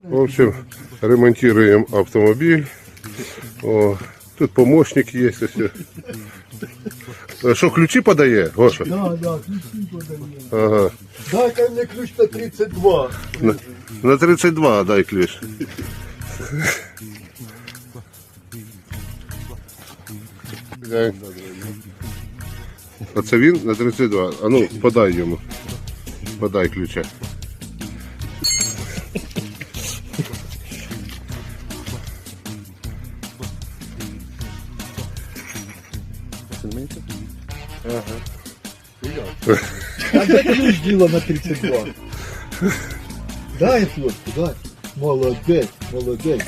В общем, ремонтируем автомобиль. О, тут помощник есть. Что, ключи подає, Гоша? Да, ключи подаю. Ага. Дай-ка мне ключ на 32. На 32 дай ключ. Оце він на 32. А ну, подай йому. Подай ключа. А где ключ дела на 32? Дай, Флотку, дай. Молодец, молодец.